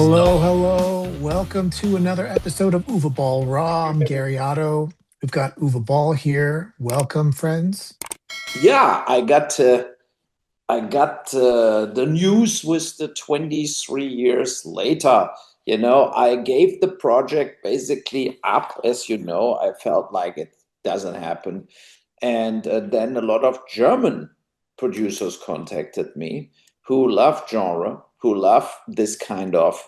Hello, hello. Welcome to another episode of Uwe Boll RAW. I'm Gary Otto. We've got Uwe Boll here. Welcome, friends. Yeah, I got the news with the 23 years later. I gave the project basically up, as you know. I felt like it doesn't happen. And then a lot of German producers contacted me who love genre, who love this kind of,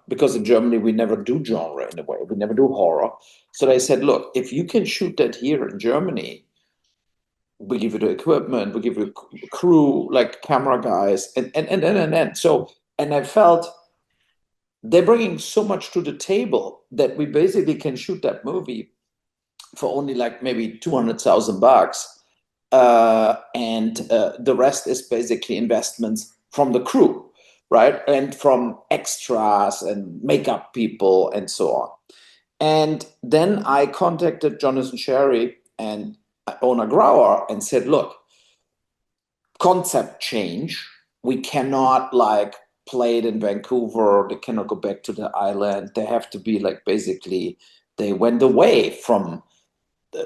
because in Germany we never do genre in a way, we never do horror. So they said, look, if you can shoot that here in Germany, we give you the equipment, we give you crew, like camera guys, and so, and I felt they're bringing so much to the table that we basically can shoot that movie for only like maybe 200,000 bucks, and the rest is basically investments from the crew, right, and from extras and makeup people and so on. And then I contacted Jonathan Sherry and owner Grauer and said, look, concept change. We cannot like play it in Vancouver. They cannot go back to the island. They have to be like basically they went away from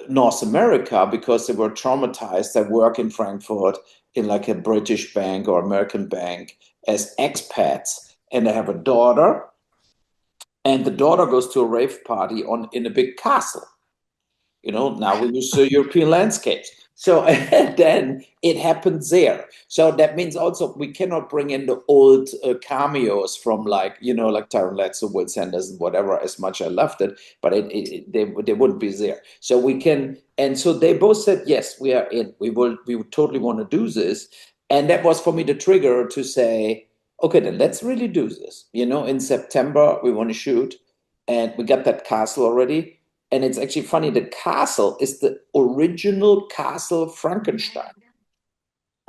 North America because they were traumatized. They work in Frankfurt in like a British bank or American bank as expats, and they have a daughter. And the daughter goes to a rave party on in a big castle. Now we use European landscapes. So and then it happens there. So that means also we cannot bring in the old cameos from like Tyron Latzo, Will Sanders, and whatever. As much I loved it, but they wouldn't be there. So we can, and so they both said yes, we are in. We would totally want to do this, and that was for me the trigger to say, okay, then let's really do this. In September we want to shoot, and we got that castle already, and it's actually funny. The castle is the original Castle Frankenstein.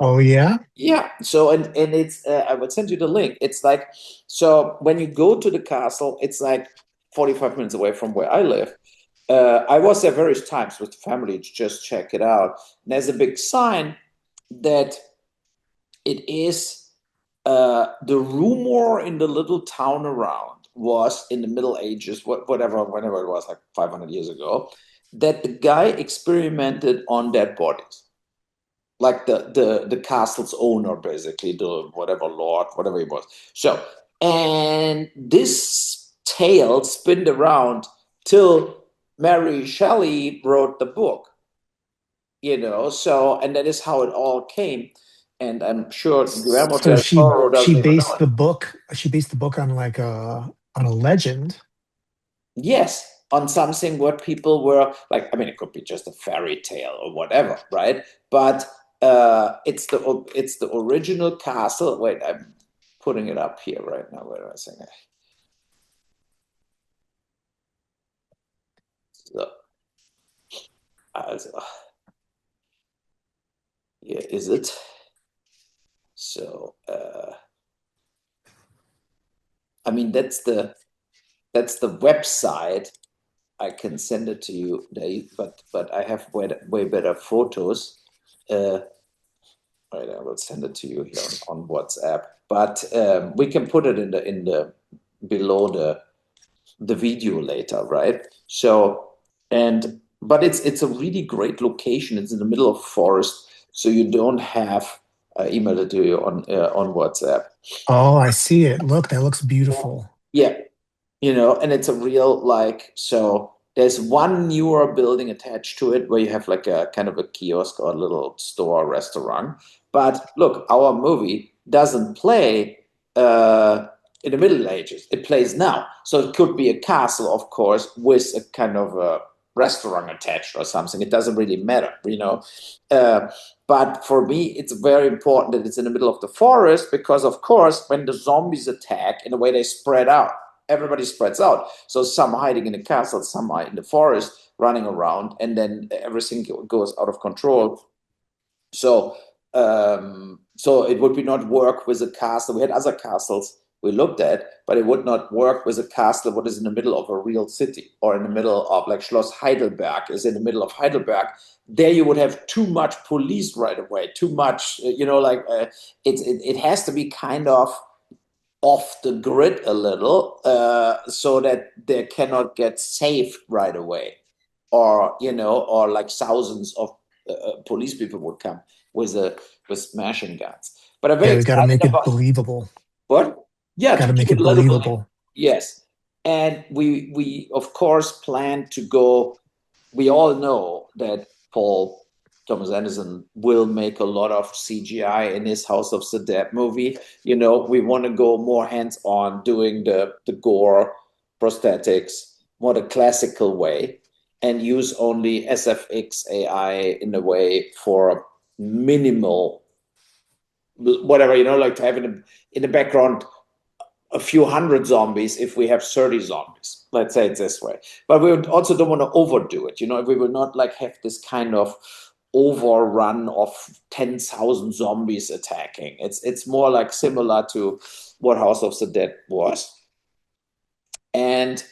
Oh, yeah. Yeah. So and it's I would send you the link. It's like, so when you go to the castle, it's like 45 minutes away from where I live. I was there various times with the family to just check it out. And there's a big sign that it is the rumor in the little town around was in the Middle Ages, whenever it was, like 500 years ago, that the guy experimented on dead bodies, like the castle's owner, basically the whatever lord, whatever he was. So, and this tale spinned around till Mary Shelley wrote the book. So, and that is how it all came. And I'm sure Guillermo So del she Toro she doesn't even know based it. the book she based the book on like a legend. Yes, on something where people were like, I mean, it could be just a fairy tale or whatever, right? But it's the original castle. Wait, I'm putting it up here right now. Wait a second. So, also, here is it. So, I mean, that's the website. I can send it to you, but I have way better photos. Uh, right, I will send it to you here on WhatsApp. But we can put it in the below the video later, right? So, and but it's a really great location. It's in the middle of forest, so you don't have email it to you on WhatsApp. Oh, I see it. Look, that looks beautiful. Yeah, and it's a real, like, so there's one newer building attached to it where you have like a kind of a kiosk or a little store restaurant. But look, our movie doesn't play in the Middle Ages. It plays now. So it could be a castle, of course, with a kind of a restaurant attached or something. It doesn't really matter. Uh, but for me, it's very important that it's in the middle of the forest because, of course, when the zombies attack, in a way they spread out, everybody spreads out. So some hiding in the castle, some are in the forest running around, and then everything goes out of control. So it would be not work with a castle. We had other castles we looked at, but it would not work with a castle what is in the middle of a real city, or in the middle of, like, Schloss Heidelberg is in the middle of Heidelberg. There you would have too much police right away, too much, like, it has to be kind of off the grid a little, so that they cannot get saved right away, or or like thousands of police people would come with machine guns. But I'm very Yeah, we got to excited make it about believable. what? Yeah, Got to to keep make it it a little bit. believable. Yes, and we of course plan to go. We all know that Paul Thomas Anderson will make a lot of CGI in his House of the Dead movie. We want to go more hands on doing the gore prosthetics, more the classical way, and use only SFX AI in a way for minimal whatever, like to have in the background a few hundred zombies if we have 30 zombies. Let's say it this way. But we also don't want to overdo it. We will not like have this kind of overrun of 10,000 zombies attacking. It's more like similar to what House of the Dead was. And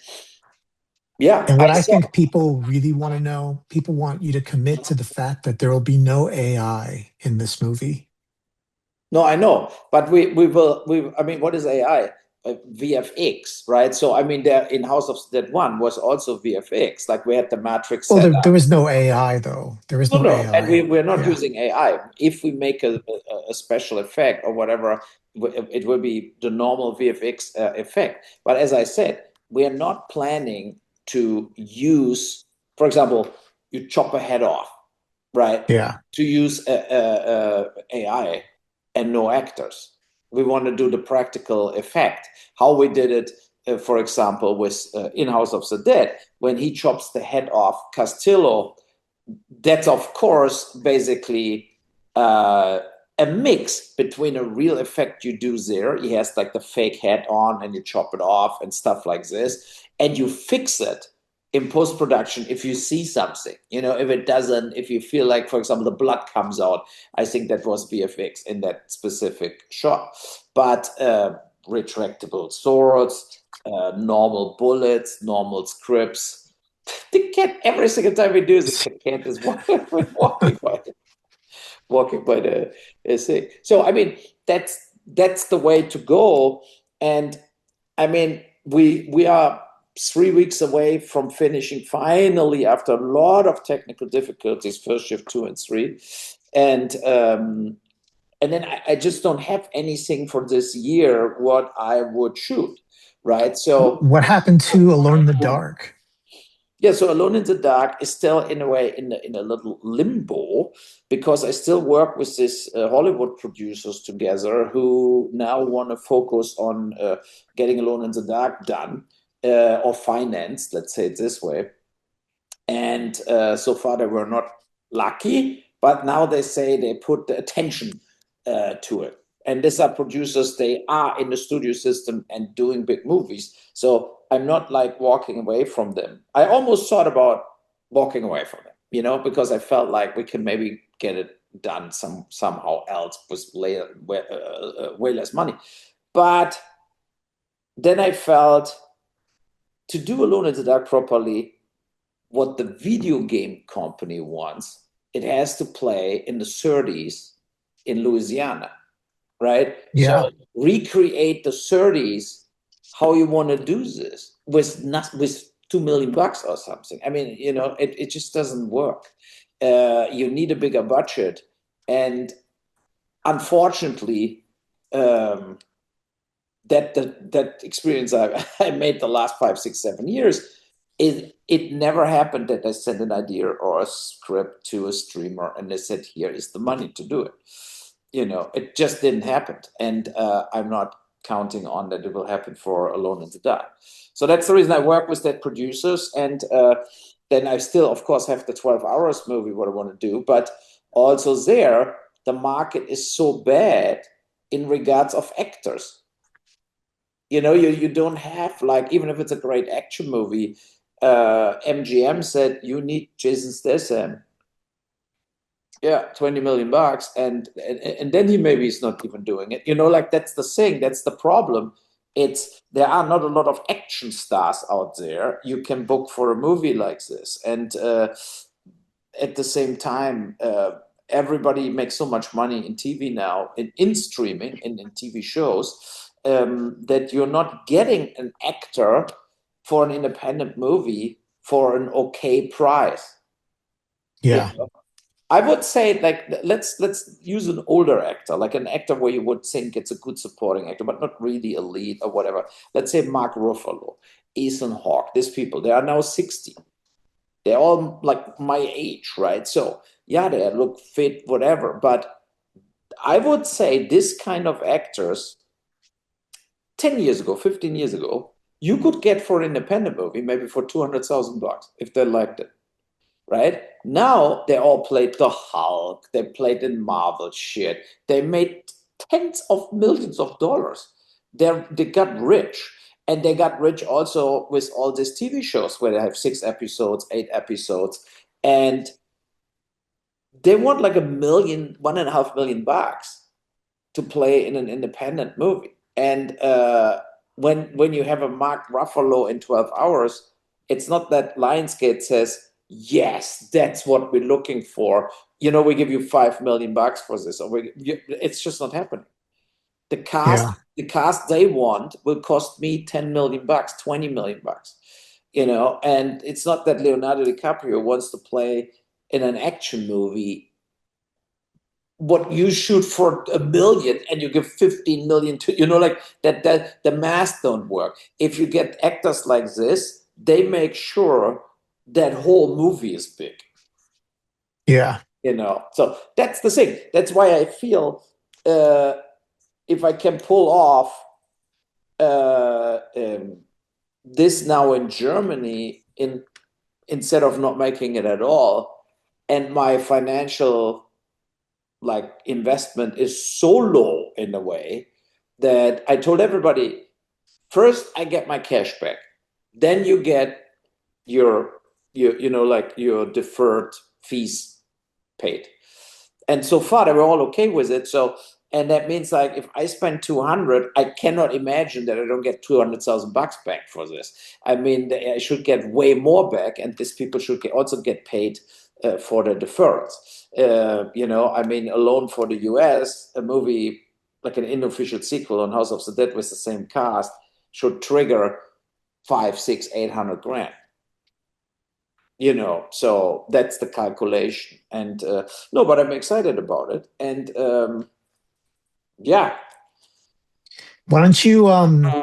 yeah, And I what I saw. think people really want to know, people want you to commit to the fact that there will be no AI in this movie. No, I know, but we will. I mean, what is AI? VFX, right? So I mean, there in House of Dead One was also VFX. Like we had the Matrix Well, set there up. was no AI though. There was No, no no, and AI. we're not Yeah. using AI. If we make a special effect or whatever, it will be the normal VFX effect. But as I said, we are not planning to use, for example, you chop a head off, right? Yeah. To use AI and no actors. We want to do the practical effect. How we did it, for example, with in House of the Dead, when he chops the head off Castillo, that's of course basically uh, a mix between a real effect you do there. He has like the fake head on and you chop it off and stuff like this. And you fix it in post production if you see something. If it doesn't, if you feel like, for example, the blood comes out, I think that was VFX in that specific shot. But retractable swords, normal bullets, normal scripts, the cat every single time we do this, the cat is walking by the thing. So I mean, that's the way to go. And I mean, we are 3 weeks away from finishing finally after a lot of technical difficulties, first shift 2 and 3, and then I just don't have anything for this year what I would shoot, right? So What happened to Alone in the Dark? yeah, so Alone in the Dark is still in a way in a little limbo because I still work with these Hollywood producers together who now want to focus on getting Alone in the Dark done or financed, let's say it this way. And so far they were not lucky, but now they say they put the attention to it. And these are producers, they are in the studio system and doing big movies. So I'm not like walking away from them. I almost thought about walking away from them, because I felt like we can maybe get it done somehow else with way less money. But then I felt to do Alone in the Dark properly, what the video game company wants, it has to play in the 30s in Louisiana, right? Yeah. So recreate the 30s, how you want to do this with $2 million or something. I mean, it just doesn't work. You need a bigger budget, and unfortunately, um, that experience I made the last 5, 6, 7 years, it never happened that I sent an idea or a script to a streamer and they said, here is the money to do it. It just didn't happen. And I'm not counting on that it will happen for Alone in the Dark. So that's the reason I work with that producers. And then I still, of course, have the 12 hours movie, what I want to do. But also there, the market is so bad in regards of actors. You don't have, like, even if it's a great action movie, MGM said you need Jason Statham. Yeah, $20 million, and then he maybe is not even doing it. Like that's the thing, that's the problem. There are not a lot of action stars out there you can book for a movie like this, and at the same time, everybody makes so much money in TV now, in streaming and in TV shows. that you're not getting an actor for an independent movie for an okay price. You Yeah. know? I would say, like, let's use an older actor, like an actor where you would think it's a good supporting actor, but not really a lead or whatever. Let's say Mark Ruffalo, Ethan Hawke, these people, they are now 60. They're all like my age, right? So yeah, they look fit, whatever. But I would say this kind of actors 10 years ago, 15 years ago, you could get for an independent movie maybe for $200,000 if they liked it, right? Now they all played the Hulk, they played in Marvel shit, they made tens of millions of dollars. They got rich. And they got rich also with all these TV shows where they have 6 episodes, 8 episodes, and they want like $1.5 million to play in an independent movie. And when you have a Mark Ruffalo in 12 hours, it's not that Lionsgate says, yes, that's what we're looking for. We give you $5 million for this. It's just not happening. The cast, Yeah. the cast they want will cost me $10 million, $20 million. And it's not that Leonardo DiCaprio wants to play in an action movie what you shoot for $1 million and you give 15 million to like that the math don't work. If you get actors like this, they make sure that whole movie is big. Yeah. So that's the thing. That's why I feel if I can pull off this now in Germany instead of not making it at all, and my financial like investment is so low in a way that I told everybody, first I get my cash back, then you get your like your deferred fees paid. And so far they were all okay with it. So, and that means like if I spend 200, I cannot imagine that I don't get $200,000 back for this. I mean, I should get way more back, and these people should also get paid for the deferrals. I mean, alone for the US, a movie like an unofficial sequel on House of the Dead with the same cast should trigger 5, 6, 800 grand. So that's the calculation. And no, but I'm excited about it. And yeah. Why don't you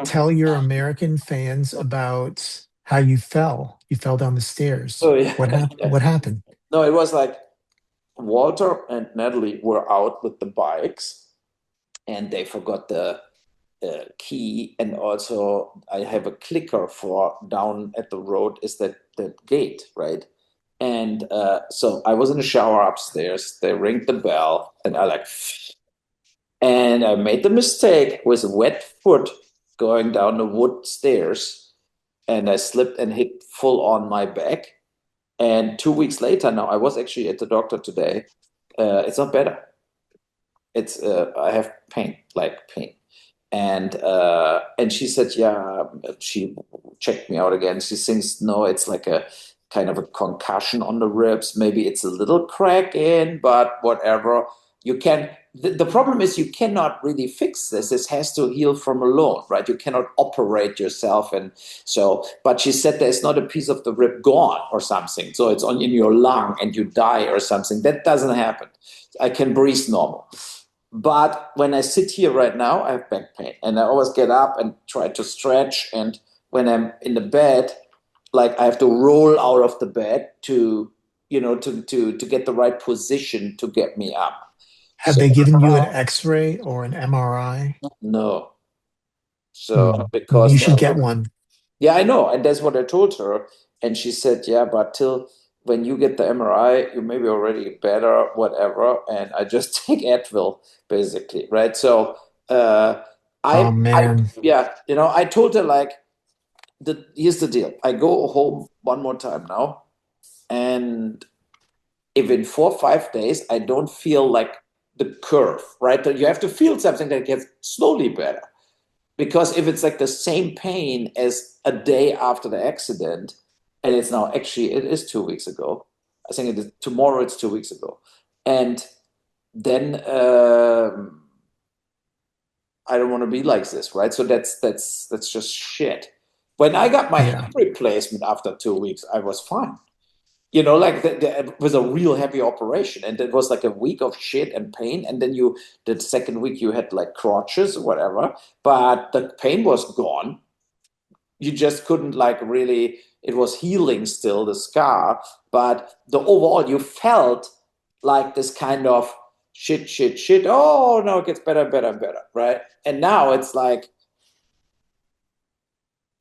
tell your American fans about how you fell? You fell down the stairs. Oh yeah. What happened? Yeah. What happened? No, it was like Walter and Natalie were out with the bikes, and they forgot the key. And also, I have a clicker for down at the road is that gate, right? And so I was in the shower upstairs. They ring the bell, and I like, and I made the mistake with a wet foot going down the wood stairs, and I slipped and hit full on my back. And 2 weeks later, now I was actually at the doctor today. It's not better. It's I have pain, like pain, and she said, yeah. She checked me out again. She thinks no, it's like a kind of a concussion on the ribs. Maybe it's a little crack in, but whatever. You can. The problem is you cannot really fix this. This has to heal from alone, right? You cannot operate yourself, and so. But she said there's not a piece of the rib gone or something, so it's on in your lung and you die or something. That doesn't happen. I can breathe normal. But when I sit here right now, I have back pain, and I always get up and try to stretch. And when I'm in the bed, like I have to roll out of the bed to, to get the right position to get me up. Have So they given you an X-ray or an MRI? no, so Hmm. because You should get one. yeah, I know, and that's what I told her, and she said, yeah, but till when you get the MRI, you may be already better, whatever. And I just take Advil, basically, right? So Oh I man. yeah, I told her like here's the deal. I go home one more time now, and if in 4 or 5 days I don't feel like the curve, right? You have to feel something that gets slowly better. Because if it's like the same pain as a day after the accident, and it's now actually, it is 2 weeks ago. I think it is tomorrow, it's 2 weeks ago. And then I don't want to be like this, right? So that's just shit. When I got my Yeah. hip replacement after 2 weeks, I was fine. Like it was a real heavy operation, and it was like a week of shit and pain, and then the second week you had like crutches or whatever, but the pain was gone. You just couldn't like really. It was healing still, the scar, but the overall you felt like this kind of shit, shit, shit. Oh no, it gets better, better, better, right? And now it's like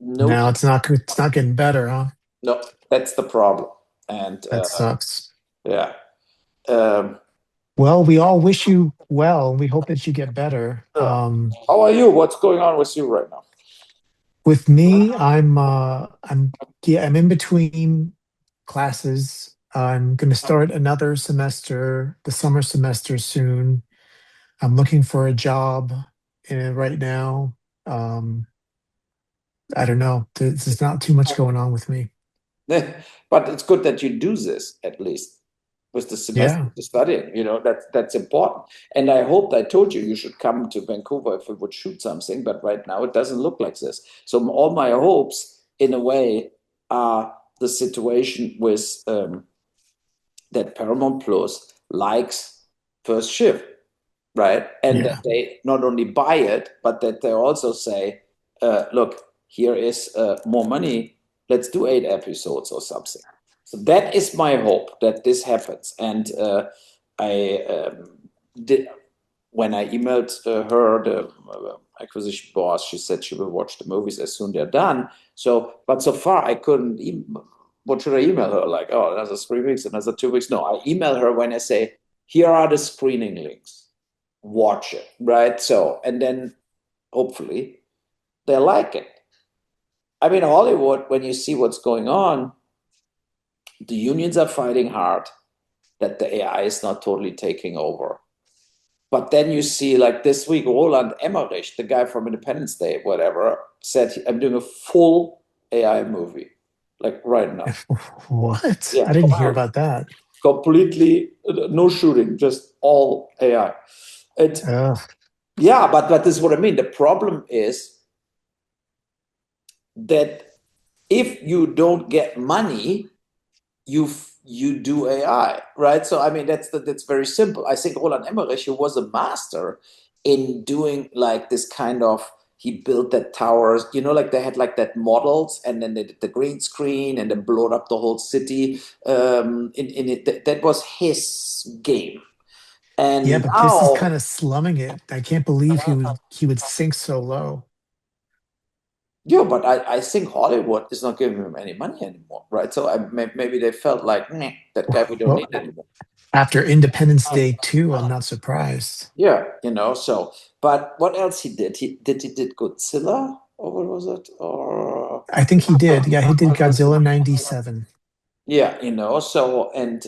nope, Now it's not getting better, huh? no, that's the problem, and That sucks. yeah. Um, Well, we all wish you well. We hope that you get better. yeah. How are you? What's going on with you right now? With me, I'm in between classes. I'm going to start another semester, the summer semester soon. I'm looking for a job right now. Um, I don't know. There's not too much going on with me. But it's good that you do this at least with the semester Yeah. the studying. That's important. And I hoped I told you should come to Vancouver if we would shoot something, but right now it doesn't look like this. So all my hopes, in a way, are the situation with that Paramount Plus likes first shift, right? And that Yeah. they not only buy it, but that they also say, look, here is more money. Let's do 8 episodes or something. So that is my hope that this happens. And I did when I emailed her, the acquisition boss. She said she will watch the movies as soon they're done. So, but so far I couldn't. What should I email her? Like, oh, another 3 weeks, another 2 weeks. No, I email her when I say, here are the screening links, watch it, right? So, and then hopefully they like it. I mean, Hollywood, when you see what's going on, the unions are fighting hard that the AI is not totally taking over. But then you see, like this week, Roland Emmerich, the guy from Independence Day, whatever, said, I'm doing a full AI movie, like right now. What? Yeah, I didn't hear about that. completely, no shooting, just all AI. It, Ugh. yeah, but this is what I mean. The problem is that if you don't get money, you do AI, right? So I mean that's very simple. I think Roland Emmerich, who was a master in doing like this kind of, he built that towers, like they had like that models, and then they did the green screen and then blowed up the whole city. In it, that was his game. Yeah, And but this is now, kind of slumming it. I can't believe he would sink so low. yeah, but I think Hollywood is not giving him any money anymore, right? So maybe they felt like, nah, that guy we don't Well, need anymore. after Independence Day 2, I'm not surprised. Yeah, so, but what else he did? He did Godzilla, or what was it? Or I think he did. Yeah, he did Godzilla 97. yeah, so, and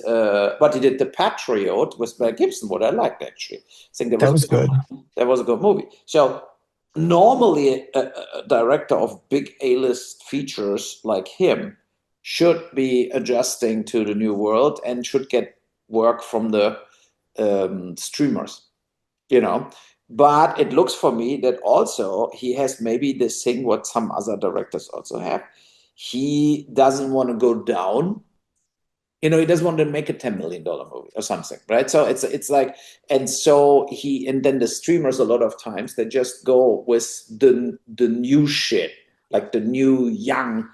but he did The Patriot with Mel Gibson, what I liked actually. I think That was good. that was a good movie. So normally a director of big A-list features like him should be adjusting to the new world and should get work from the streamers, you know. But it looks for me that also he has maybe this thing what some other directors also have. He doesn't want to go down. He doesn't want to make a $10 million movie or something, right? So it's like, and so and then the streamers a lot of times they just go with the new shit, like the new young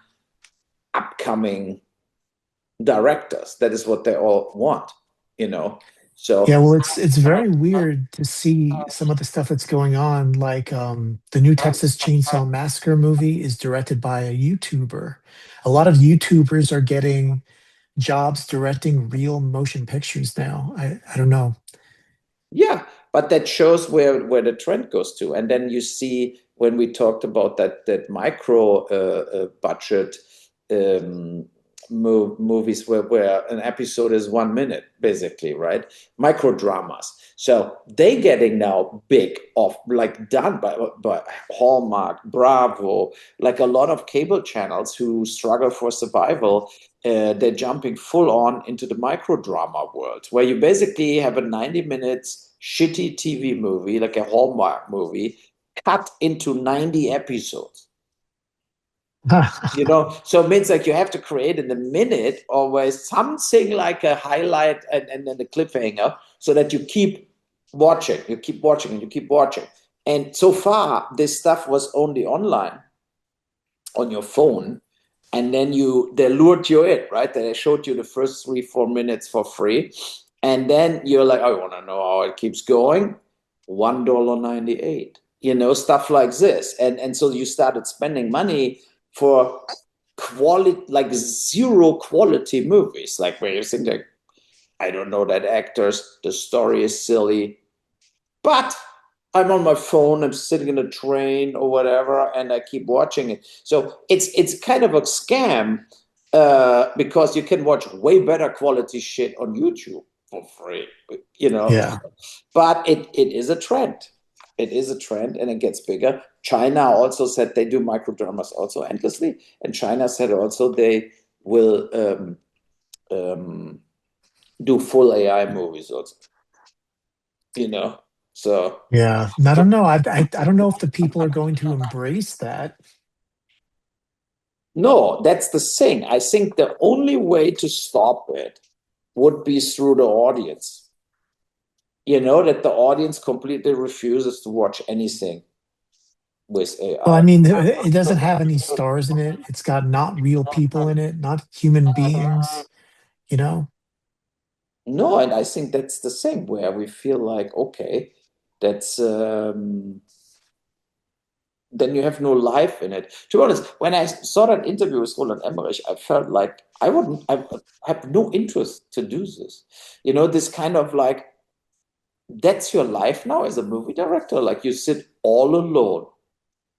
upcoming directors. That is what they all want, you know. So Yeah, well, it's very weird to see some of the stuff that's going on. Like the new Texas Chainsaw Massacre movie is directed by a YouTuber. A lot of YouTubers are getting jobs directing real motion pictures now. I don't know. yeah, but that shows where the trend goes to. And then you see when we talked about that micro budget um, movies where an episode is 1 minute, basically, right? Micro dramas. So they getting now big of like done by Hallmark, Bravo, like a lot of cable channels who struggle for survival. They're jumping full on into the micro drama world, where you basically have a 90 minutes shitty TV movie, like a Hallmark movie, cut into 90 episodes. So it means like you have to create in a minute always something like a highlight and then a cliffhanger so that you keep watching, you keep watching, and you keep watching. And so far, this stuff was only online on your phone, and then they lured you in, right? They showed you the first 3-4 minutes for free, and then you're like, I want to know how it keeps going. $1.98, stuff like this, and so you started spending money for quality, like zero quality movies, like where you think like, I don't know that actors, the story is silly, but I'm on my phone, I'm sitting in a train or whatever, and I keep watching it. So it's kind of a scam because you can watch way better quality shit on YouTube for free, Yeah. But it is a trend. It is a trend, and it gets bigger. China also said they do microdramas also endlessly, and China said also they will do full AI movies also. So Yeah. And I don't know. I don't know if the people are going to embrace that. no, that's the thing. I think the only way to stop it would be through the audience. That the audience completely refuses to watch anything with Well, I AI. mean, it doesn't have any stars in it. It's got not real people in it, not human beings, you know? No, and I think that's the thing where we feel like, okay, that's then you have no life in it. To be honest, when I saw that interview with Roland Emmerich, I felt like I have no interest to do this. This kind of like, that's your life now as a movie director. Like you sit all alone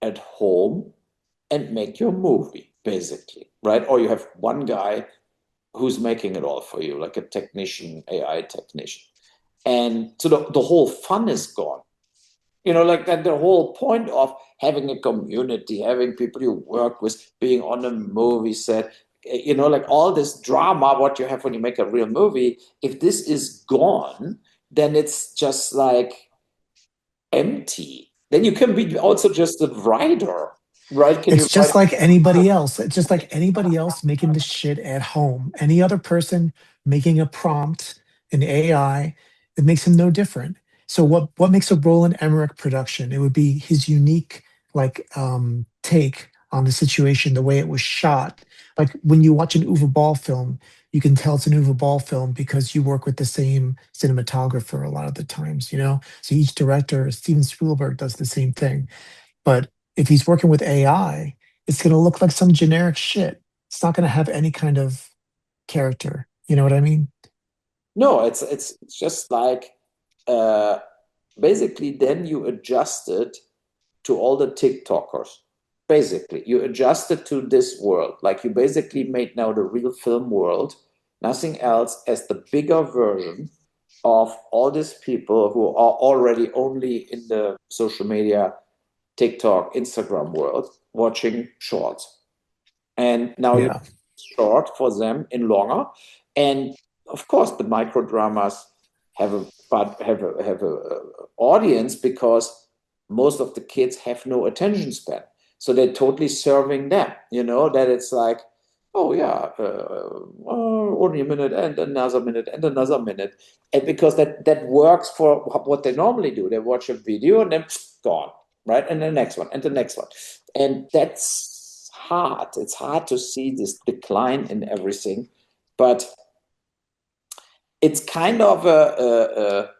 at home and make your movie, basically, right? Or you have one guy who's making it all for you, like a technician, AI technician. And so the whole fun is gone. Like that the whole point of having a community, having people you work with, being on a movie set, like all this drama, what you have when you make a real movie, if this is gone, then it's just like empty. Then you can be also just a writer, right? Can you It's write? just like anybody else. It's just like anybody else making the shit at home. Any other person making a prompt in AI, it makes him no different. So what makes a Roland Emmerich production? It would be his unique take on the situation, the way it was shot. Like when you watch an Uwe Boll film, you can tell it's an Uwe Boll film because you work with the same cinematographer a lot of the times, you know? So each director, Steven Spielberg does the same thing. But if he's working with AI, it's going to look like some generic shit. It's not going to have any kind of character. You know what I mean? No, it's just like uh, basically then you adjust it to all the TikTokers. Basically, you adjust it to this world. Like you basically made now the real film world, nothing else as the bigger version of all these people who are already only in the social media, TikTok, Instagram world, watching shorts. And now you Yeah. short for them in longer. And of course, the micro dramas have a but have a audience because most of the kids have no attention span, so they're totally serving them. That it's like, oh yeah, only a minute and another minute and another minute, and because that works for what they normally do. They watch a video and then gone, right, and the next one and the next one, and that's hard. It's hard to see this decline in everything, but it's kind of a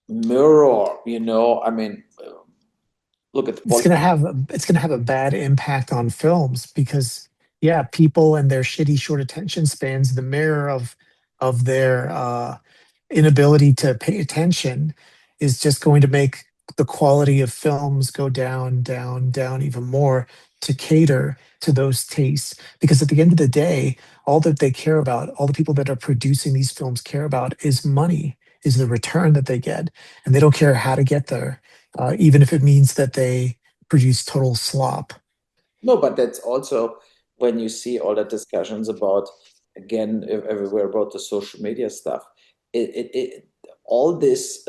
mirror, I mean, look at It's what. gonna have a bad impact on films because yeah, people and their shitty short attention spans, the mirror of their inability to pay attention is just going to make the quality of films go down, down, down even more to cater to those tastes. Because at the end of the day, all that they care about, all the people that are producing these films care about is money, is the return that they get. And they don't care how to get there, even if it means that they produce total slop. No, but that's also when you see all the discussions about, again, everywhere about the social media stuff. All this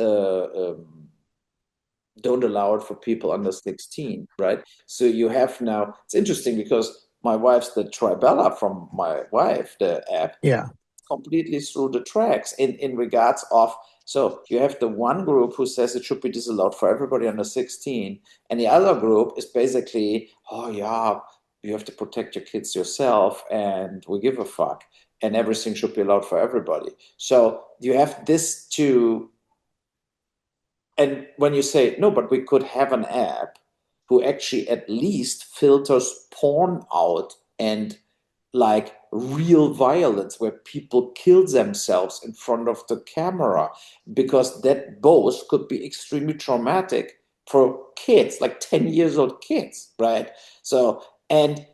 don't allow it for people under 16, right? So you have now, it's interesting because my wife's the Tribella from my wife, the app, Yeah. completely through the tracks in regards of, so you have the one group who says it should be disallowed for everybody under 16, and the other group is basically, oh yeah, you have to protect your kids yourself, and we give a fuck, and everything should be allowed for everybody. So you have this two, and when you say no, but we could have an app who actually at least filters porn out and like real violence where people kill themselves in front of the camera, because that both could be extremely traumatic for kids, like 10 years old kids, right? So, and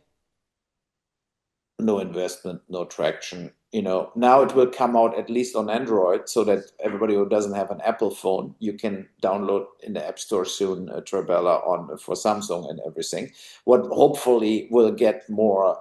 no investment, no traction. Now it will come out at least on Android, so that everybody who doesn't have an Apple phone, you can download in the App Store soon Trabella on for Samsung and everything. What hopefully will get more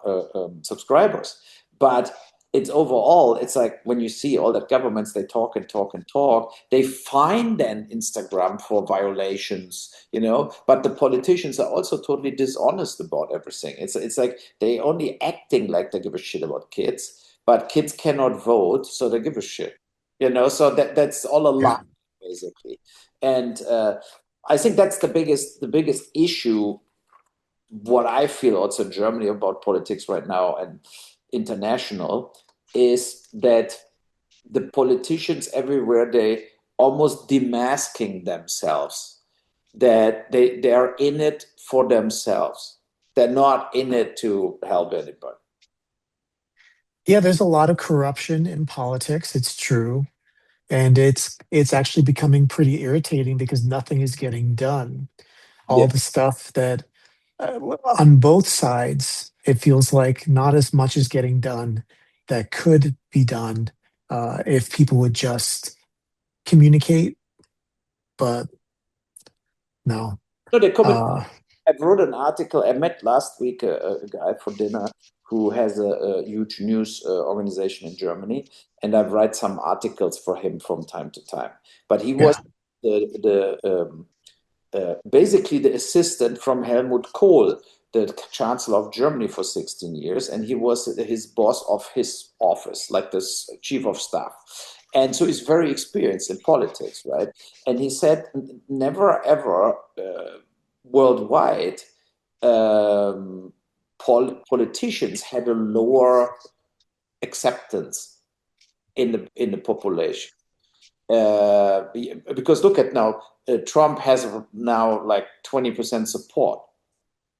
subscribers. But it's like when you see all that governments, they talk and talk and talk, they fine then Instagram for violations, but the politicians are also totally dishonest about everything. It's like they only acting like they give a shit about kids, but kids cannot vote, so they give a shit. So that's all a lie, Yeah. basically. And I think that's the biggest issue. What I feel also in Germany about politics right now and international is that the politicians everywhere, they almost demasking themselves, that they are in it for themselves. They're not in it to help anybody. Yeah, there's a lot of corruption in politics. It's true. And it's actually becoming pretty irritating because nothing is getting done. All Yeah. the stuff that on both sides, it feels like not as much is getting done that could be done if people would just communicate. But no. No, they communicate. Uh, I wrote an article. I met last week a guy for dinner who has a huge news organization in Germany, and I write some articles for him from time to time. But he was yeah. basically the assistant from Helmut Kohl, the Chancellor of Germany, for 16 years, and he was his boss of his office, like this chief of staff. And so he's very experienced in politics, right? And he said, never ever worldwide um, politicians had a lower acceptance in the population. Because look at now, Trump has now like 20% support,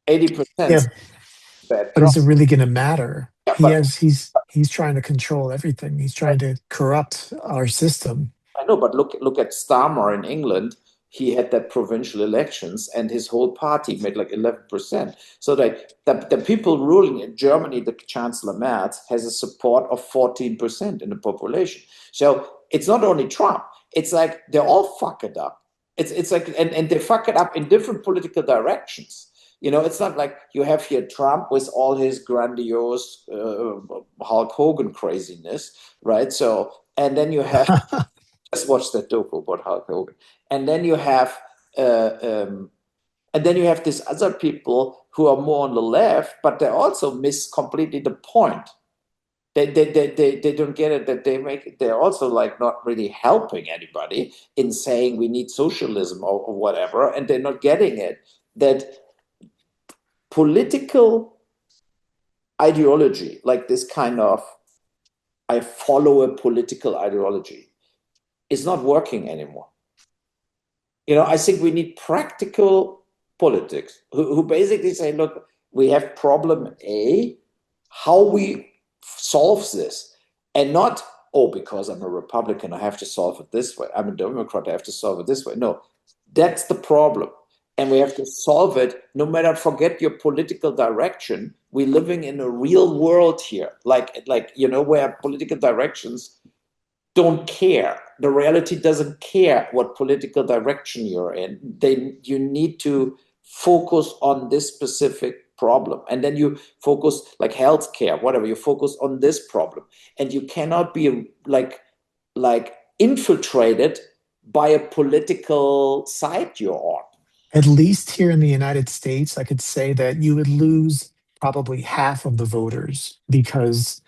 80% Yeah. bad But Trump. is it really going to matter? Yeah, but He's trying to control everything. He's trying to corrupt our system. I know, but look at Starmer in England. He had that provincial elections, and his whole party made like 11%. So the people ruling in Germany, the Chancellor Merz, has a support of 14% in the population. So it's not only Trump. It's like they all fuck it up. It's like and they fuck it up in different political directions. It's not like you have here Trump with all his grandiose Hulk Hogan craziness, right? So and then you have just watch that doku about Hulk Hogan. And then you have uh, um, and then you have these other people who are more on the left, but they also miss completely the point. They don't get it that they're also like not really helping anybody in saying we need socialism or whatever, and they're not getting it that political ideology, like this kind of I follow a political ideology, is not working anymore. I think we need practical politics who basically say, look, we have problem A, how we solve this, and not, oh, because I'm a Republican, I have to solve it this way. I'm a Democrat, I have to solve it this way. No, that's the problem. And we have to solve it no matter, forget your political direction. We're living in a real world here, where political directions don't care. The reality doesn't care what political direction you're in. You need to focus on this specific problem. And then you focus like healthcare, whatever, you focus on this problem. And you cannot be like infiltrated by a political side you're on. At least here in the United States, I could say that you would lose probably half of the voters because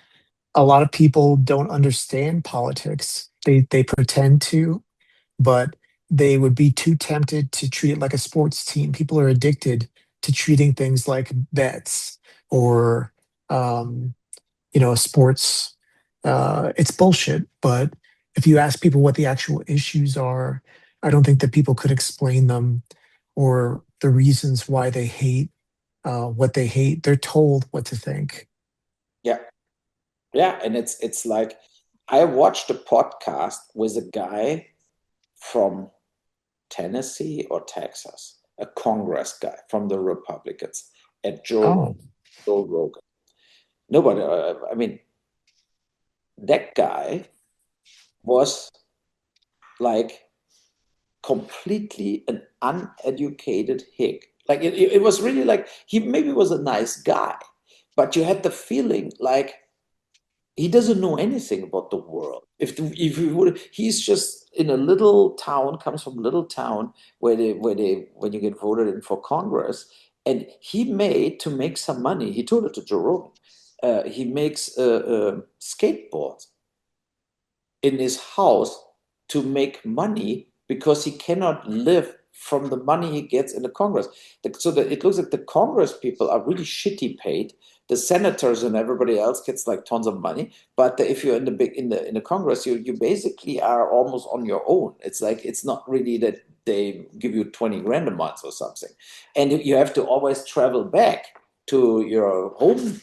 a lot of people don't understand politics. They pretend to, but they would be too tempted to treat it like a sports team. People are addicted to treating things like bets or um, sports. It's bullshit. But if you ask people what the actual issues are, I don't think that people could explain them or the reasons why they hate what they hate. They're told what to think. Yeah, yeah, and it's like I watched a podcast with a guy from Tennessee or Texas, a Congress guy from the Republicans, at Oh, Joe Rogan. Nobody, I mean, that guy was like completely an uneducated hick. Like it was really like he maybe was a nice guy, but you had the feeling like he doesn't know anything about the world. If he would, he's just in a little town, comes from a little town where they when you get voted in for Congress, and he made to make some money. He told it to Joe Rogan. He makes skateboards in his house to make money because he cannot live from the money he gets in the Congress. So that it looks like the Congress people are really shitty paid. The senators and everybody else gets like tons of money. But if you're in the big in the Congress, you basically are almost on your own. It's like it's not really that they give you 20 grand a month or something, and you have to always travel back to your home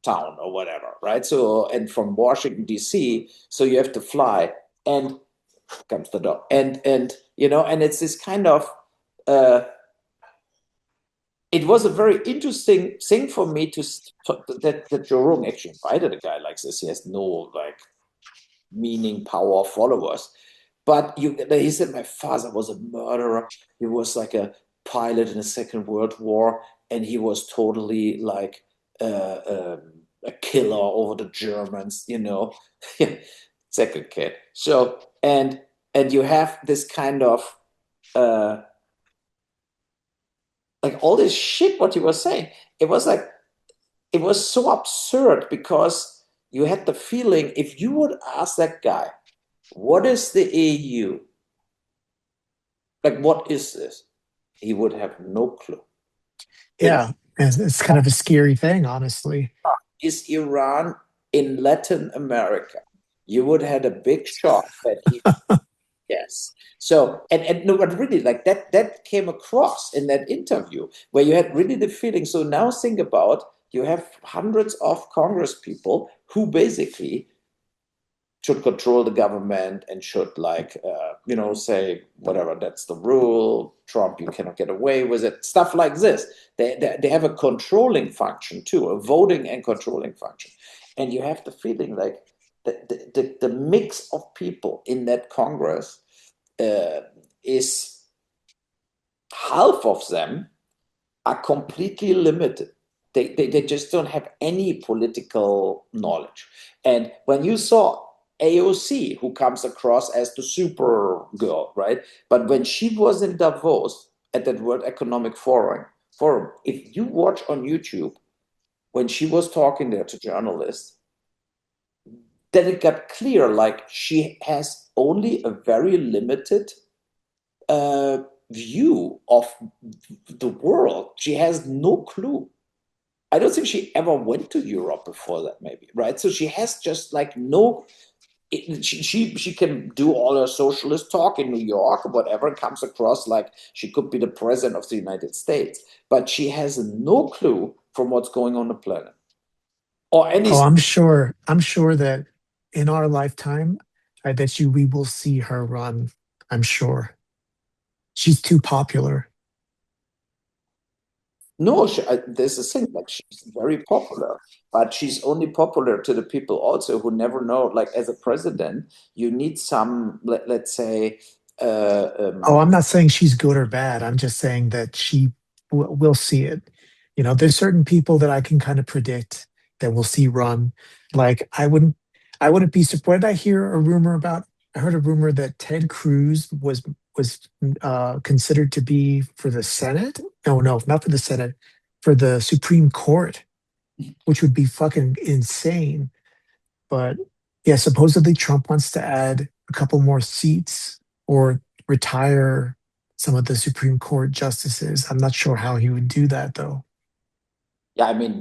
town or whatever, right? So, and from Washington D.C., so you have to fly, and comes the dog, and it's this kind of. Uh, it was a very interesting thing for me that Joe Rogan actually invited a guy like this. He has no like meaning, power, followers, but he said my father was a murderer. He was like a pilot in the Second World War, and he was totally like a killer over the Germans, second kid. So and you have this kind of uh, like all this shit what he was saying. It was like it was so absurd because you had the feeling if you would ask that guy, what is the AU? Like, what is this? He would have no clue. It yeah. It's kind of a scary thing, honestly. is Iran in Latin America. You would have had a big shock that he yes. So and no, but really like that came across in that interview where you had really the feeling. So now think about you have hundreds of Congress people who basically should control the government and should like say whatever that's the rule. Trump, you cannot get away with it. Stuff like this. They have a controlling function too, a voting and controlling function, and you have the feeling like the mix of people in that Congress uh, is half of them are completely limited. They just don't have any political knowledge. And when you saw AOC, who comes across as the super girl, right? But when she was in Davos at that World Economic Forum, if you watch on YouTube, when she was talking there to journalists, then it got clear like she has only a very limited uh, view of the world. She has no clue. I don't think she ever went to Europe before that, maybe, right? So she has just like no. She can do all her socialist talk in New York or whatever comes across like she could be the president of the United States, but she has no clue from what's going on the planet or any. Oh, I'm sure that in our lifetime, I bet you we will see her run. I'm sure. She's too popular. No, there's a thing like she's very popular, but she's only popular to the people also who never know. Like as a president, you need some, let's say, uh, Oh, um, I'm not saying she's good or bad. I'm just saying that she will see it. There's certain people that I can kind of predict that we'll see run. Like I wouldn't be surprised. I hear a rumor about, I heard a rumor that Ted Cruz was was considered to be for the Senate. No, no, not for the Senate, for the Supreme Court, which would be fucking insane. But yeah, supposedly Trump wants to add a couple more seats or retire some of the Supreme Court justices. I'm not sure how he would do that though. Yeah, I mean,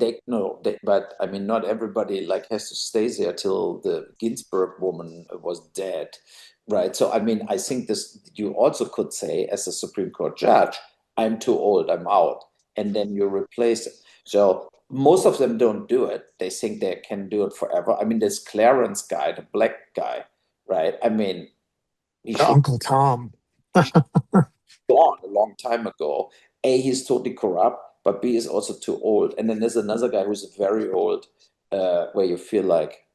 but I mean, not everybody like has to stay there till the Ginsburg woman was dead, right? So, I mean, I think this you also could say as a Supreme Court judge, I'm too old, I'm out, and then you replace it. So most of them don't do it. They think they can do it forever. I mean, this Clarence guy, the black guy, right? I mean, he should Uncle Tom. he should have gone a long time ago. A, he's totally corrupt, but B is also too old. And then there's another guy who's very old, where you feel like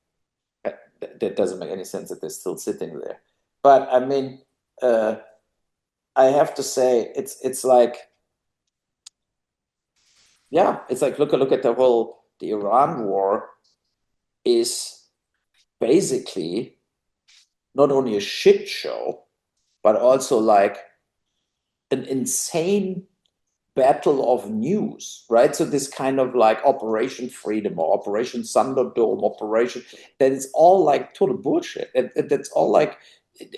that doesn't make any sense that they're still sitting there. But I mean, uh, I have to say, it's like, yeah, it's like look at the Iran war is basically not only a shit show, but also like an insane battle of news, right? So this kind of like Operation Freedom or Operation Thunderdome operation, that is all like total bullshit. And that's all like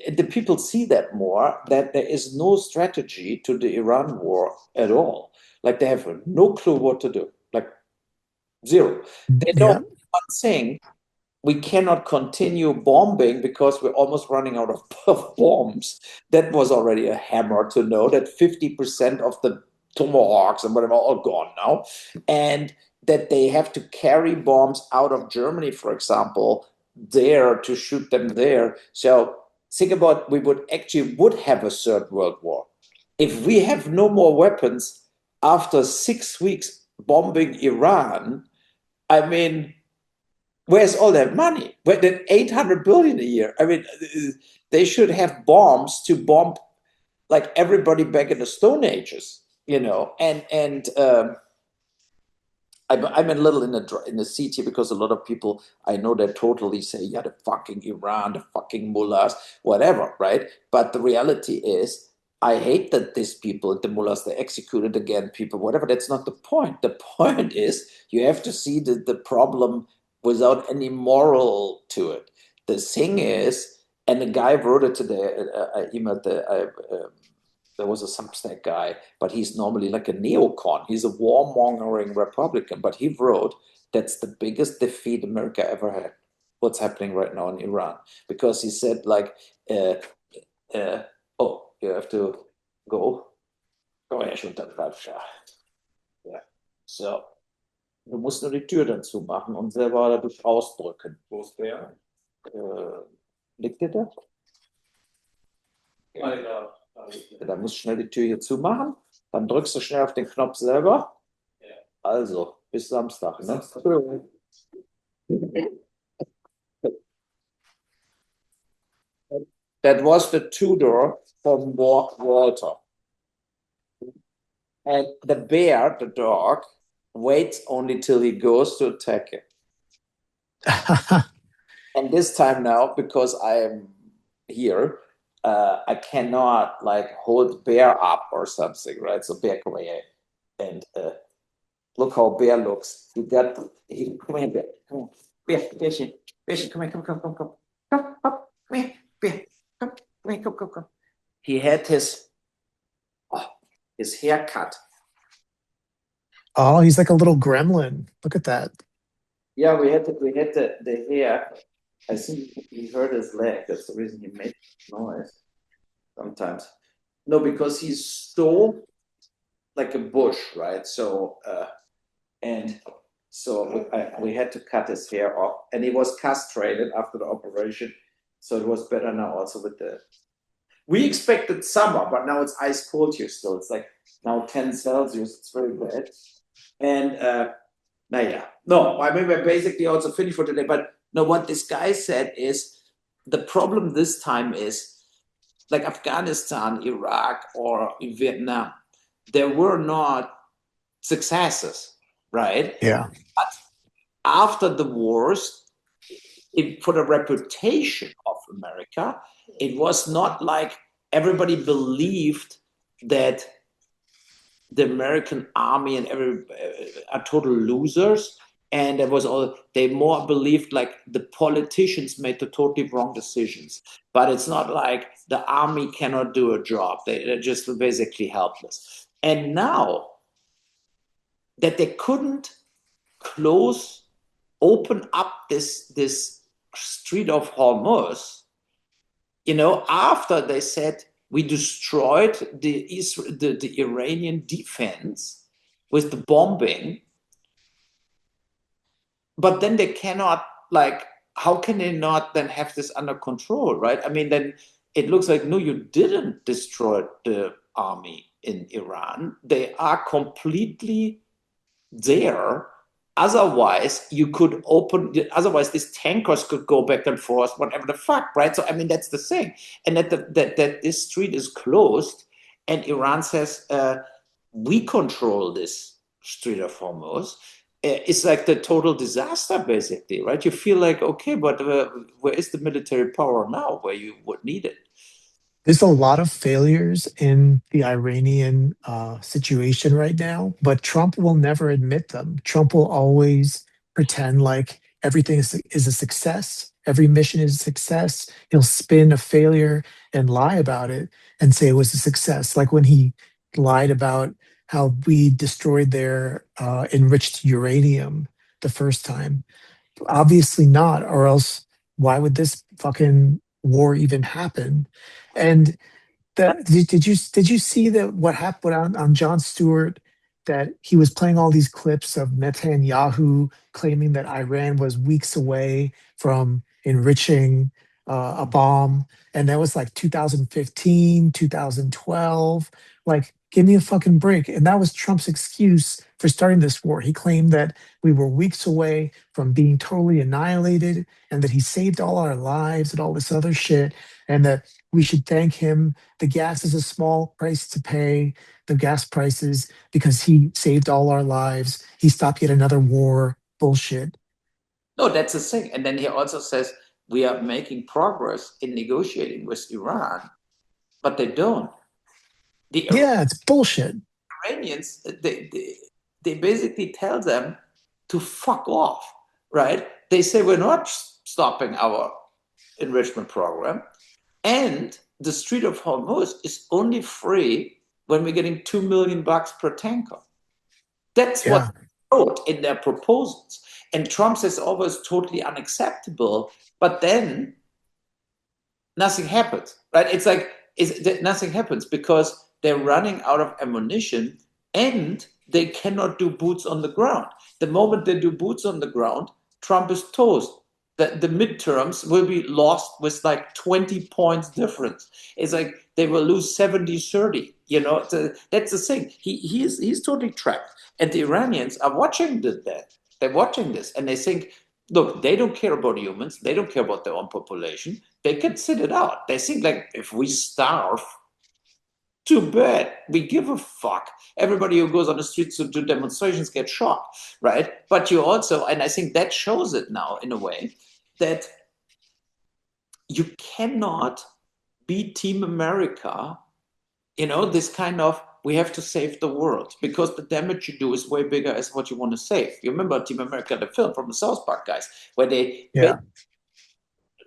the people see that more, that there is no strategy to the Iran war at all. Like they have no clue what to do, like zero. They know Yeah, one thing: we cannot continue bombing because we're almost running out of bombs. That was already a hammer to know that 50% of the tomahawks and whatever are all gone now. And that they have to carry bombs out of Germany, for example, there to shoot them there. So think about, we would have a third world war. If we have no more weapons after 6 weeks bombing Iran, I mean, where's all that money? Where that 800 billion a year? I mean, they should have bombs to bomb like everybody back in the Stone Ages, you know. And I'm a little in the seat here because a lot of people I know that totally say, yeah, the fucking Iran, the fucking mullahs, whatever, right? But the reality is, I hate that these people, the mullahs, they executed again people, whatever. That's not the point. The point is you have to see the problem without any moral to it. The thing is, and the guy wrote it today. I emailed there was a Substack guy, but he's normally like a neocon. He's a warmongering Republican, but he wrote that's the biggest defeat America ever had. What's happening right now in Iran? Because he said like, uh, oh, you have to go. Oh ja, schon dann falsch. Ja. So, du musst nur die Tür dann zumachen und selber dadurch ausdrücken. Wo ist der? Liegt der da? Ja. Dann musst du schnell die Tür hier zumachen. Dann drückst du schnell auf den Knopf selber. Ja. Also, bis Samstag. Ne? Samstag. That was the Tudor from Walter. And the bear, the dog, waits only till he goes to attack him. And this time now, because I am here, I cannot like hold bear up or something, right? So bear, come here, and look how bear looks. Come here, bear, come on, bearchen, come here, come, up, come here, bear, come here, come. He had his hair cut. Oh, he's like a little gremlin. Look at that. Yeah, we had the hair. I think he hurt his leg. That's the reason he made noise sometimes. No, because he's so like a bush, right? So and so we had to cut his hair off, and he was castrated after the operation. So it was better now also with the. We expected summer, but now it's ice cold here still. It's like now 10 Celsius. It's very bad. And no, I mean, we're basically also finished for today. But no, what this guy said is the problem this time is like Afghanistan, Iraq, or Vietnam, there were not successes, right? Yeah. But after the wars, for the reputation of America, it was not like everybody believed that the American army and are total losers. And there was all, they more believed like the politicians made the totally wrong decisions. But it's not like the army cannot do a job. They're just basically helpless. And now that they couldn't open up this Strait of Hormuz, after they said we destroyed the Iranian defense with the bombing, but then they cannot, like, how can they not then have this under control, right? I mean, then it looks like, no, you didn't destroy the army in Iran. They are completely there. Otherwise, otherwise these tankers could go back and forth, whatever the fuck, right? So, I mean, that's the thing. And that this street is closed, and Iran says, we control this Strait of Hormuz. It's like the total disaster, basically, right? You feel like, okay, but where is the military power now where you would need it? There's a lot of failures in the Iranian situation right now, but Trump will never admit them. Trump will always pretend like everything is a success. Every mission is a success. He'll spin a failure and lie about it and say it was a success. Like when he lied about how we destroyed their enriched uranium the first time. Obviously not, or else why would this fucking war even happen? And did you see that what happened on Jon Stewart, that he was playing all these clips of Netanyahu claiming that Iran was weeks away from enriching a bomb, and that was like 2015, 2012. Like, give me a fucking break. And that was Trump's excuse for starting this war. He claimed that we were weeks away from being totally annihilated, and that he saved all our lives and all this other shit, and that we should thank him. The gas is a small price to pay, the gas prices, because he saved all our lives. He stopped yet another war. Bullshit. No, that's the thing. And then he also says we are making progress in negotiating with Iran, but they don't. The Yeah, it's bullshit. Iranians, they basically tell them to fuck off, right? They say we're not stopping our enrichment program, and the Strait of Hormuz is only free when we're getting $2 million per tanker. That's what Yeah, they wrote in their proposals. And Trump says always totally unacceptable, but then nothing happens, right? It's like nothing happens because they're running out of ammunition, and they cannot do boots on the ground. The moment they do boots on the ground, Trump is toast. The midterms will be lost with like 20 points difference. It's like they will lose 70-30. That's the thing. He's totally trapped. And the Iranians are watching that. They're watching this, and they think, look, they don't care about humans. They don't care about their own population. They can sit it out. They think, like, if we starve, too bad. We give a fuck. Everybody who goes on the streets to do demonstrations gets shot, right? But you also, and I think that shows it now in a way, that you cannot be Team America, this kind of, we have to save the world, because the damage you do is way bigger as what you want to save. You remember Team America, the film from the South Park guys, where they, yeah,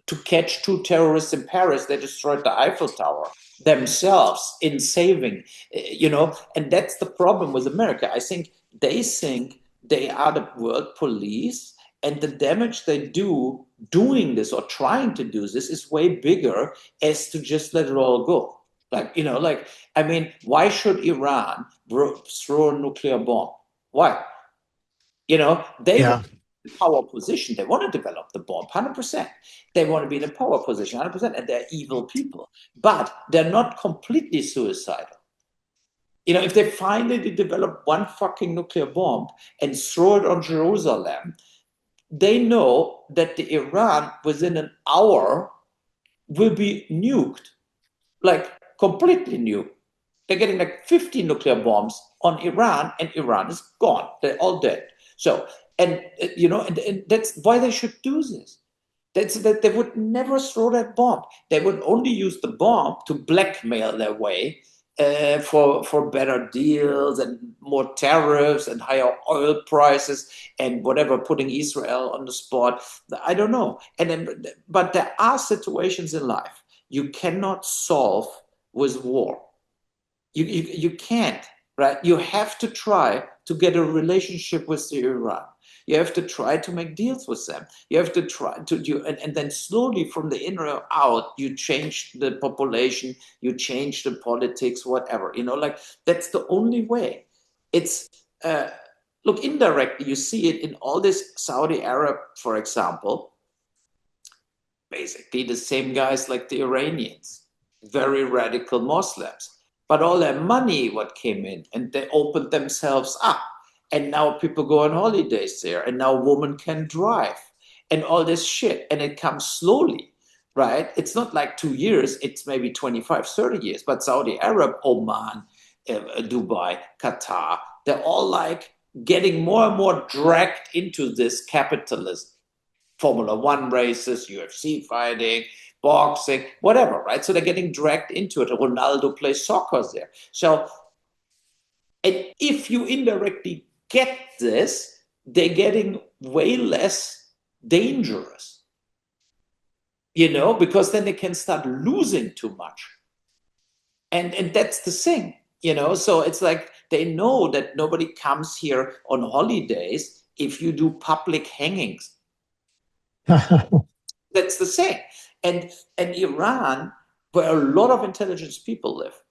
to catch two terrorists in Paris, they destroyed the Eiffel Tower themselves in saving, and that's the problem with America. I think they are the world police, and the damage they do doing this or trying to do this is way bigger as to just let it all go. I mean, why should Iran throw a nuclear bomb? Why? They want yeah, power position. They want to develop the bomb, 100%. They want to be in a power position, 100%, and they're evil people. But they're not completely suicidal. If they finally develop one fucking nuclear bomb and throw it on Jerusalem, they know that the Iran within an hour will be nuked, like completely nuked. They're getting like 50 nuclear bombs on Iran, and Iran is gone. They're all dead. So, and that's why they should do this. That's that they would never throw that bomb. They would only use the bomb to blackmail their way for better deals and more tariffs and higher oil prices and whatever, putting Israel on the spot. I don't know. And then, but there are situations in life you cannot solve with war. You can't, right? You have to try to get a relationship with Iran. You have to try to make deals with them. You have to try to do, and then slowly from the inner out, you change the population, you change the politics, whatever. Like that's the only way. It's uh, look indirectly. You see it in all this Saudi Arab, for example, basically the same guys like the Iranians, very radical Muslims. But all their money, what came in, and they opened themselves up. And now people go on holidays there, and now women can drive, and all this shit. And it comes slowly, right? It's not like 2 years, it's maybe 25, 30 years. But Saudi Arab, Oman, Dubai, Qatar, they're all like getting more and more dragged into this capitalism. Formula One races, UFC fighting, boxing, whatever, right? So they're getting dragged into it. Ronaldo plays soccer there. So, and if you indirectly get this, they're getting way less dangerous, because then they can start losing too much. And that's the thing, So it's like they know that nobody comes here on holidays if you do public hangings. That's the same. And Iran, where a lot of intelligence people live,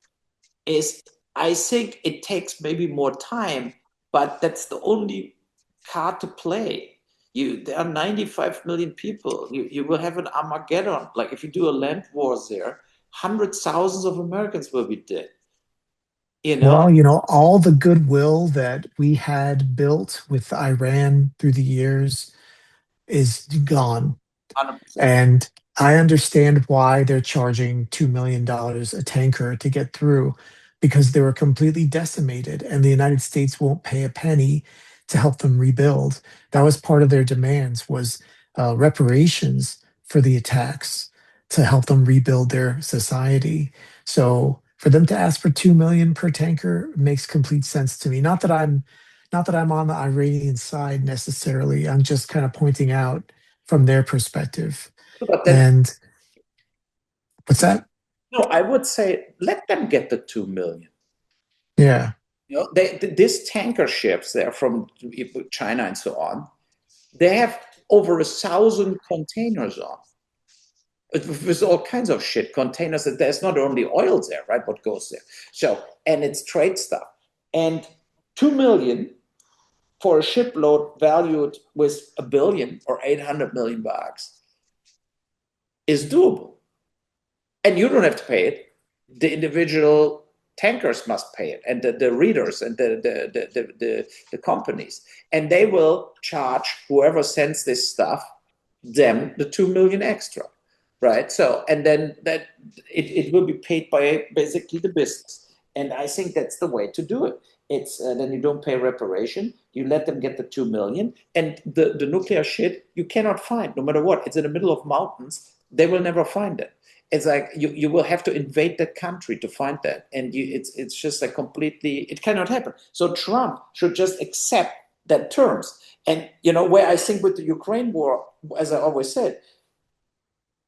is I think it takes maybe more time, but that's the only card to play. There are 95 million people. You will have an Armageddon. Like if you do a land war there, hundreds, thousands of Americans will be dead. You know, Well, all the goodwill that we had built with Iran through the years is gone. 100%. And I understand why they're charging $2 million a tanker to get through because they were completely decimated, and the United States won't pay a penny to help them rebuild. That was part of their demands was reparations for the attacks to help them rebuild their society. So for them to ask for 2 million per tanker makes complete sense to me. Not that I'm on the Iranian side necessarily. I'm just kind of pointing out from their perspective. But then, And what's that? no, I would say let them get the 2 million. Yeah. These tanker ships, they're from China and so on. They have over 1,000 containers on with all kinds of shit containers. That there's not only oil there, right? What goes there? So, and it's trade stuff. And 2 million for a shipload valued with a billion or 800 million bucks is doable. And you don't have to pay it. The individual tankers must pay it, and the readers and the companies. And they will charge whoever sends this stuff, them the 2 million extra. Right. So, and then that it will be paid by basically the business. And I think that's the way to do it. It's then you don't pay reparation. You let them get the 2 million, and the nuclear shit you cannot find no matter what. It's in the middle of mountains. They will never find it. It's like you will have to invade that country to find that, and it's just like completely it cannot happen. So Trump should just accept that terms. And where I think with the Ukraine war, as I always said,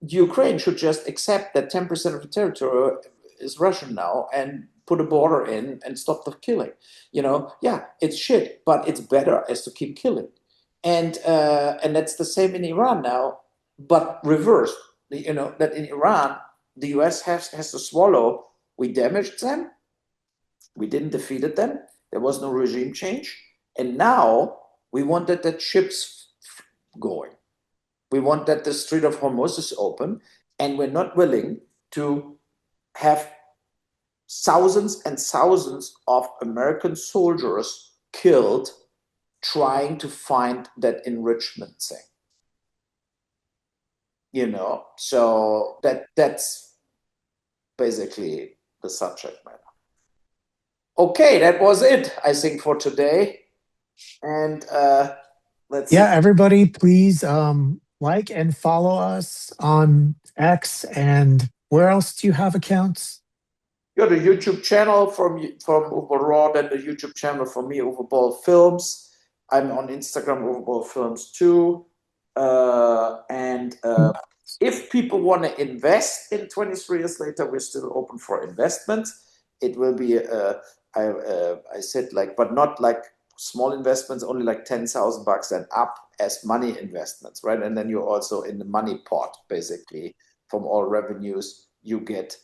Ukraine should just accept that 10% of the territory is Russian now and put a border in and stop the killing. Yeah, it's shit, but it's better as to keep killing. And that's the same in Iran now, but reversed. That in Iran, the US has to swallow. We damaged them. We didn't defeat them. There was no regime change. And now we wanted that ships going. We want that the Strait of Hormuz is open, and we're not willing to have thousands and thousands of American soldiers killed trying to find that enrichment thing. So that's basically the subject matter. Okay, that was it, I think, for today. And let's see. Yeah, everybody, please like and follow us on X. And where else do you have accounts? Yeah, the YouTube channel from Uwe RAW, then the YouTube channel for me, Uwe Boll Films. I'm on Instagram, Uwe Boll Films too. And if people want to invest in 23 years later, we're still open for investments. It will be, I said like, but not like small investments, only like 10,000 bucks and up as money investments, right? And then you're also in the money pot, basically, from all revenues you get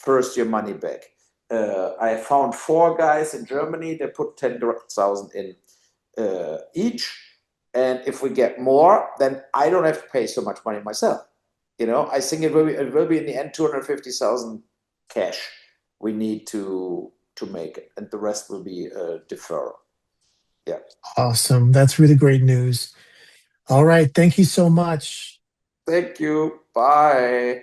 first your money back. I found four guys in Germany. They put 10,000 in each, and if we get more, then I don't have to pay so much money myself. I think it will be in the end 250,000 cash we need to make it, and the rest will be deferral. Yeah. Awesome. That's really great news. All right. Thank you so much. Thank you. Bye.